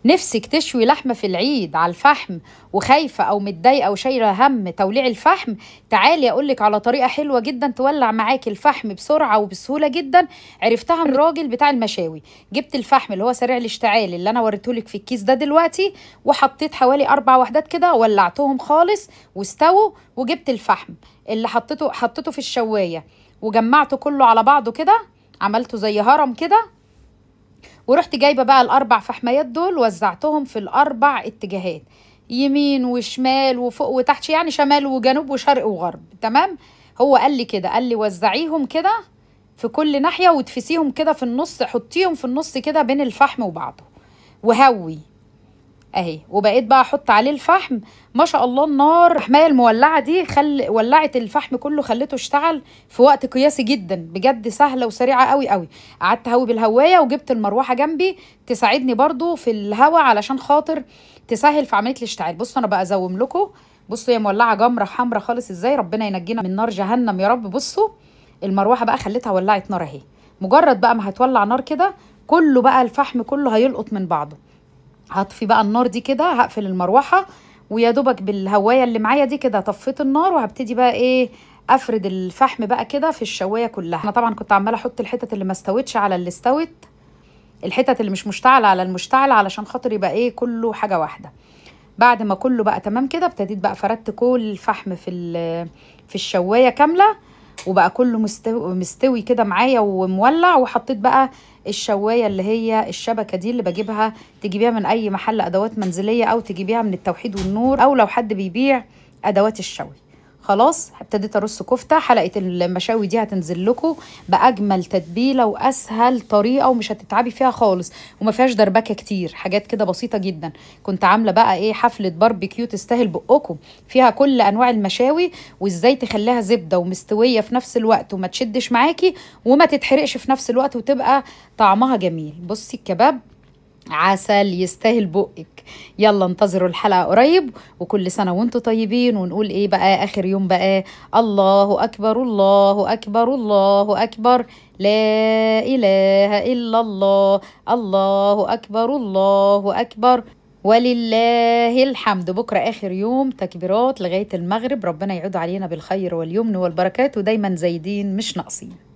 نفسك تشوي لحمة في العيد على الفحم وخايفة أو متضايقة أو شايلة هم توليع الفحم؟ تعالي أقولك على طريقة حلوة جدا تولع معاكي الفحم بسرعة وبسهولة جدا. عرفتها من الراجل بتاع المشاوي. جبت الفحم اللي هو سريع الاشتعال اللي أنا وريتهولك في الكيس ده دلوقتي، وحطيت حوالي 4 وحدات كده، ولعتهم خالص واستووا. وجبت الفحم اللي حطيته في الشواية وجمعته كله على بعضه كده، عملته زي هرم كده. ورحت جايبه بقى ال4 فحميات دول، وزعتهم في ال4 اتجاهات، يمين وشمال وفوق وتحت، يعني شمال وجنوب وشرق وغرب. تمام. هو قال لي كده، قال لي وزعيهم كده في كل ناحيه وتفسيهم كده في النص، حطيهم في النص كده بين الفحم وبعضه وهوي اهي. وبقيت بقى احط عليه الفحم. ما شاء الله النار الفحمايه المولعه دي ولعت الفحم كله، خليته اشتغل في وقت قياسي جدا، بجد سهله وسريعه قوي قوي. قعدت هوي بالهوايه، وجبت المروحه جنبي تساعدني برضو في الهوا علشان خاطر تسهل في عمليه الاشتعال. بصوا انا بقى ازوم لكم. بصوا هي مولعه جمره حمرا خالص ازاي، ربنا ينجينا من نار جهنم يا رب. بصوا المروحه بقى خليتها ولعت نار اهي. مجرد بقى ما هتولع نار كده كله بقى الفحم كله هيلقط من بعضه. هطفي بقى النار دي كده، هقفل المروحه، ويا دوبك بالهوايه اللي معايا دي كده طفيت النار، وهبتدي بقى ايه افرد الفحم بقى كده في الشوايه كلها. انا طبعا كنت عماله احط الحتت اللي ما استوتش على اللي استوت، الحتت اللي مش مشتعله على المشتعله، علشان خاطر يبقى ايه كله حاجه واحده. بعد ما كله بقى تمام كده، ابتديت بقى فردت كل الفحم في الشوايه كامله، وبقى كله مستوي كده معايا ومولع. وحطيت بقى الشوايه اللي هي الشبكه دي اللي بجيبها، تجيبيها من اي محل ادوات منزليه، او تجيبيها من التوحيد والنور، او لو حد بيبيع ادوات الشوي. خلاص ابتديت ارص كفته. حلقه المشاوي دي هتنزل لكم باجمل تتبيله واسهل طريقه، ومش هتتعبي فيها خالص، وما فيهاش دربكه كتير، حاجات كده بسيطه جدا. كنت عامله بقى ايه حفله باربيكيو تستاهل بقكم، فيها كل انواع المشاوي، وازاي تخليها زبده ومستويه في نفس الوقت، وما تشدش معاكي وما تتحرقش في نفس الوقت، وتبقى طعمها جميل. بصي الكباب عسل يستاهل بقك. يلا انتظروا الحلقة قريب، وكل سنة وانتم طيبين. ونقول ايه بقى اخر يوم بقى؟ الله اكبر الله اكبر الله اكبر، لا اله الا الله، الله اكبر الله اكبر، ولله الحمد. بكرة اخر يوم تكبيرات لغاية المغرب. ربنا يعود علينا بالخير واليمن والبركات، ودايما زايدين مش ناقصين.